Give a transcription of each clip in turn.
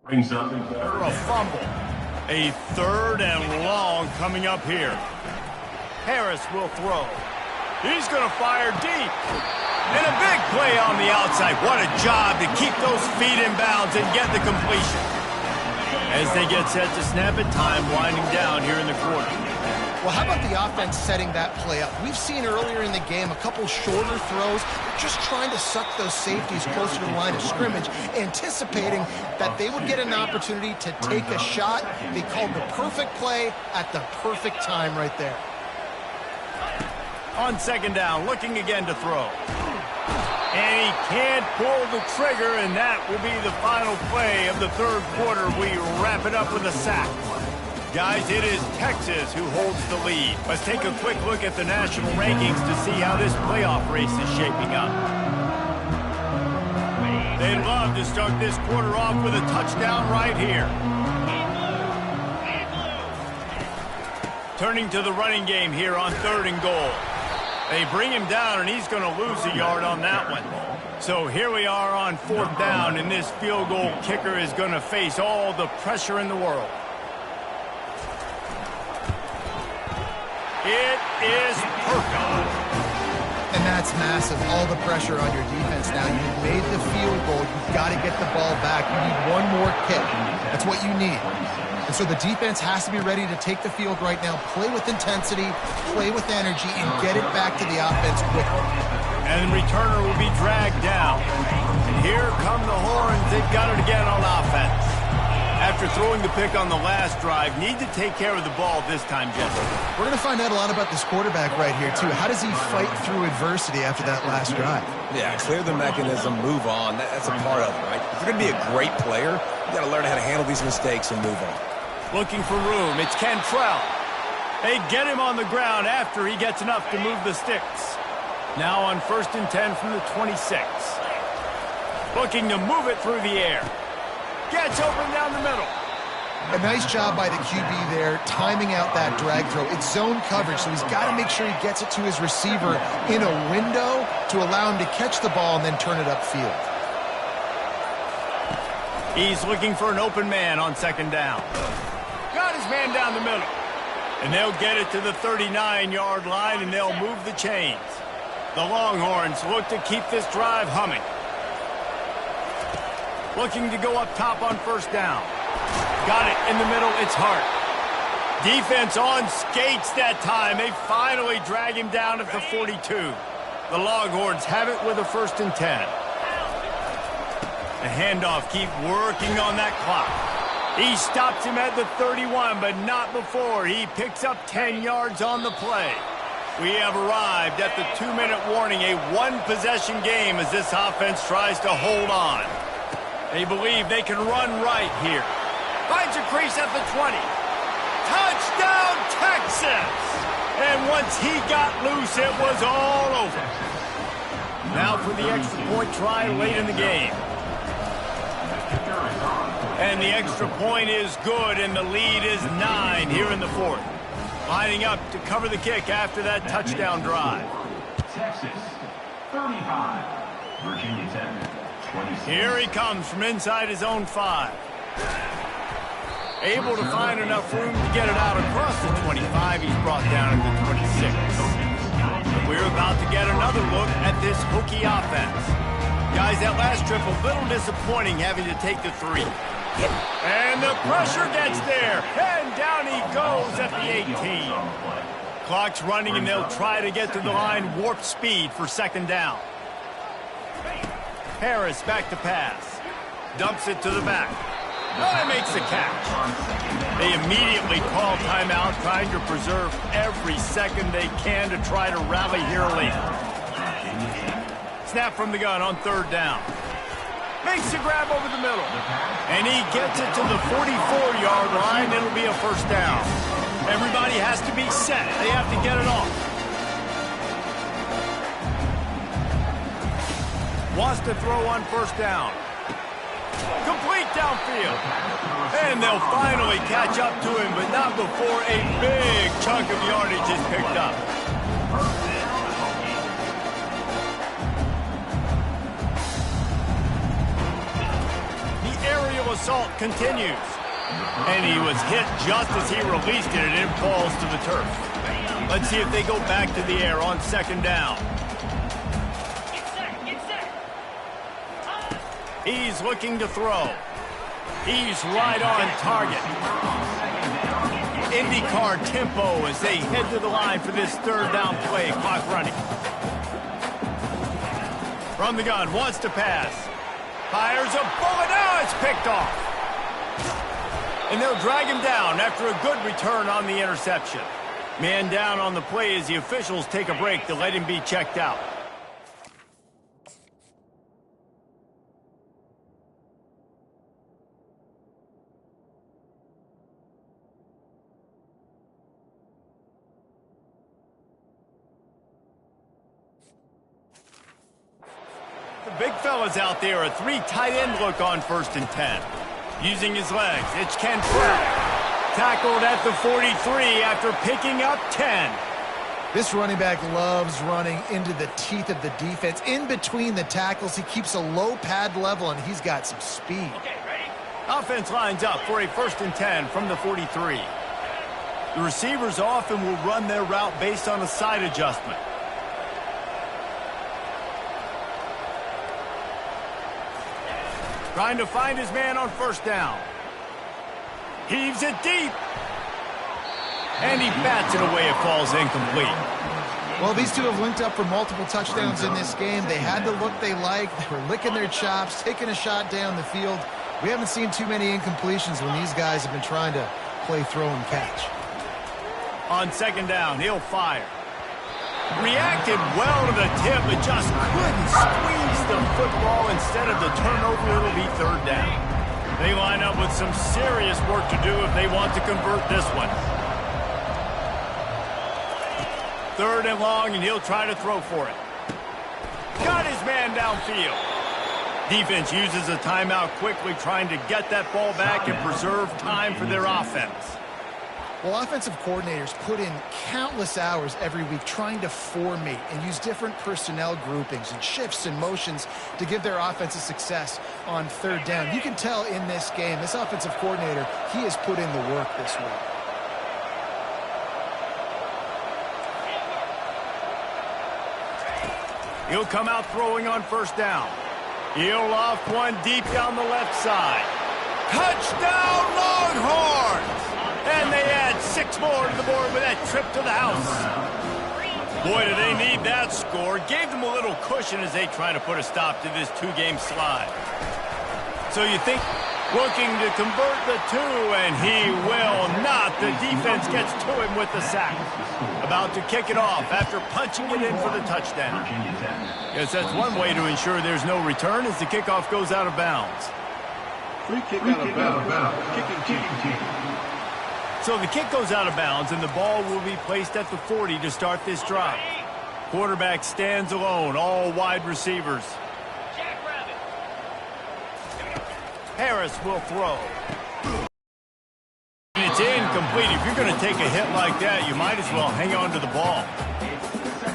Brings up for a fumble. A 3rd and long coming up here. Harris will throw. He's going to fire deep. And a big play on the outside. What a job to keep those feet in bounds and get the completion. As they get set to snap it, time winding down here in the quarter. Well, how about the offense setting that play up? We've seen earlier in the game a couple shorter throws. They're just trying to suck those safeties closer to the line of scrimmage, anticipating that they would get an opportunity to take a shot. They called the perfect play at the perfect time right there. On 2nd down, looking again to throw. And he can't pull the trigger, and that will be the final play of the 3rd quarter. We wrap it up with a sack. Guys, it is Texas who holds the lead. Let's take a quick look at the national rankings to see how this playoff race is shaping up. They'd love to start this quarter off with a touchdown right here. Turning to the running game here on 3rd and goal. They bring him down, and he's going to lose a yard on that one. So here we are on 4th down, and this field goal kicker is going to face all the pressure in the world. It is perfect. And that's massive. All the pressure on your defense now. You've made the field goal. You've got to get the ball back. You need one more kick. That's what you need. And so the defense has to be ready to take the field right now, play with intensity, play with energy, and get it back to the offense quickly. And the returner will be dragged down. And here come the horns. They've got it again on offense. After throwing the pick on the last drive, need to take care of the ball this time, Jesse. We're going to find out a lot about this quarterback right here, too. How does he fight through adversity after that last drive? Yeah, clear the mechanism, move on. That's a part of it, right? If you're going to be a great player, you got to learn how to handle these mistakes and move on. Looking for room. It's Cantrell. They get him on the ground after he gets enough to move the sticks. Now on 1st and 10 from the 26. Looking to move it through the air. Gets open down the middle. A nice job by the QB there, timing out that drag throw. It's zone coverage, so he's got to make sure he gets it to his receiver in a window to allow him to catch the ball and then turn it upfield. He's looking for an open man on 2nd down. Got his man down the middle. And they'll get it to the 39-yard line, and they'll move the chains. The Longhorns look to keep this drive humming. Looking to go up top on 1st down. Got it in the middle. It's Hart. Defense on skates that time. They finally drag him down at the 42. The Longhorns have it with a 1st and 10. The handoff, keep working on that clock. He stops him at the 31, but not before. He picks up 10 yards on the play. We have arrived at the 2-minute warning, a one-possession game as this offense tries to hold on. They believe they can run right here. Finds a crease at the 20. Touchdown, Texas! And once he got loose, it was all over. Now for the extra point try late in the game. And the extra point is good, and the lead is 9 here in the 4th. Lining up to cover the kick after that touchdown drive. Texas 35, Virginia Tech 26. Here he comes from inside his own 5. Able to find enough room to get it out across the 25. He's brought down at the 26. We're about to get another look at this Hokie offense. Guys, that last trip a little disappointing having to take the 3. And the pressure gets there. And down he goes at the 18. Clock's running, and they'll try to get to the line warp speed for 2nd down. Harris back to pass. Dumps it to the back. And makes the catch. They immediately call timeout, trying to preserve every second they can to try to rally here late. Snap from the gun on 3rd down. Makes the grab over the middle. And he gets it to the 44-yard line. It'll be a 1st down. Everybody has to be set. They have to get it off. Wants to throw on 1st down. Complete downfield. And they'll finally catch up to him, but not before a big chunk of yardage is picked up. assault continues. And he was hit just as he released it, and it falls to the turf. Let's see if they go back to the air on second down. He's looking to throw. He's right on target. IndyCar tempo as they head to the line for this third down play. Clock running. From the gun, wants to pass. Fires a bullet. Now it's picked off. And they'll drag him down after a good return on the interception. Man down on the play as the officials take a break to let him be checked out. The big fella's out there, a 3 tight end look on 1st and 10. Using his legs, it's Kentrell. Tackled at the 43 after picking up 10. This running back loves running into the teeth of the defense. In between the tackles, he keeps a low pad level, and he's got some speed. Okay, ready? Offense lines up for a 1st and 10 from the 43. The receivers often will run their route based on a side adjustment. Trying to find his man on 1st down. Heaves it deep. And he bats it away. It falls incomplete. Well, these two have linked up for multiple touchdowns in this game. They had the look they liked. They were licking their chops, taking a shot down the field. We haven't seen too many incompletions when these guys have been trying to play throw and catch. On 2nd down, he'll fire. Reacted well to the tip, but just couldn't squeeze the football. Instead of the turnover, it'll be 3rd down. They line up with some serious work to do if they want to convert this one. 3rd and long, and he'll try to throw for it. Got his man downfield. Defense uses a timeout quickly, trying to get that ball back and preserve time for their offense. Well, offensive coordinators put in countless hours every week trying to formate and use different personnel groupings and shifts and motions to give their offense a success on 3rd down. You can tell in this game, this offensive coordinator, he has put in the work this week. He'll come out throwing on 1st down. He'll loft one deep down the left side. Touchdown, Longhorns! And they add 6 more to the board with that trip to the house. Boy, do they need that score. Gave them a little cushion as they try to put a stop to this 2-game slide. So you think looking to convert the 2, and he will not. The defense gets to him with the sack. About to kick it off after punching it in for the touchdown. Yes, that's one way to ensure there's no return as the kickoff goes out of bounds. Free kick out of bounds. Kicking team. So the kick goes out of bounds, and the ball will be placed at the 40 to start this drive. Quarterback stands alone, all wide receivers. Harris will throw. And it's incomplete. If you're going to take a hit like that, you might as well hang on to the ball.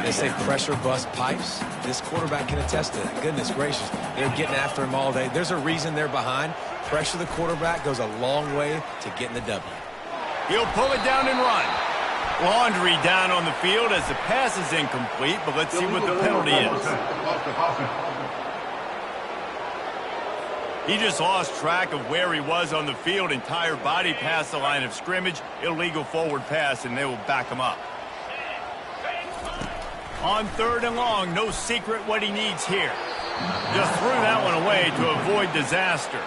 They say pressure bust pipes. This quarterback can attest to that. Goodness gracious. They're getting after him all day. There's a reason they're behind. Pressure the quarterback goes a long way to getting the W. He'll pull it down and run. Laundry down on the field as the pass is incomplete, but let's see what the penalty is. He just lost track of where he was on the field. Entire body past the line of scrimmage. Illegal forward pass, and they will back him up. On 3rd and long, no secret what he needs here. Just threw that one away to avoid disaster.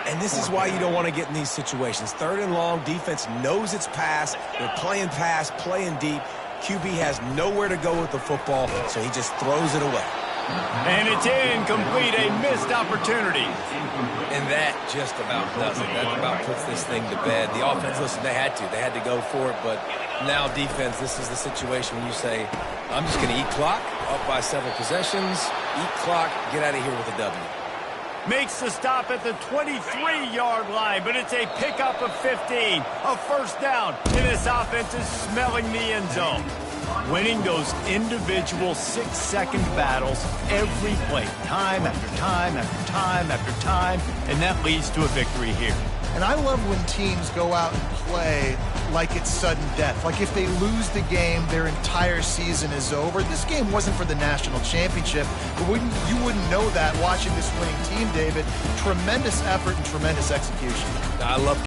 And this is why you don't want to get in these situations. 3rd and long, defense knows it's pass. They're playing pass, playing deep. QB has nowhere to go with the football, so he just throws it away. And it's incomplete, a missed opportunity. And that just about does it. That about puts this thing to bed. The offense, listen, they had to go for it, but now defense, this is the situation when you say, I'm just going to eat clock, up by several possessions, eat clock, get out of here with a W. Makes the stop at the 23-yard line, but it's a pickup of 15, a 1st down, and this offense is smelling the end zone. winning those individual 6-second battles every play, time after time after time after time, and that leads to a victory here. And I love when teams go out and play like it's sudden death. Like if they lose the game, their entire season is over. This game wasn't for the national championship, but you wouldn't know that watching this winning team, David. Tremendous effort and tremendous execution. I love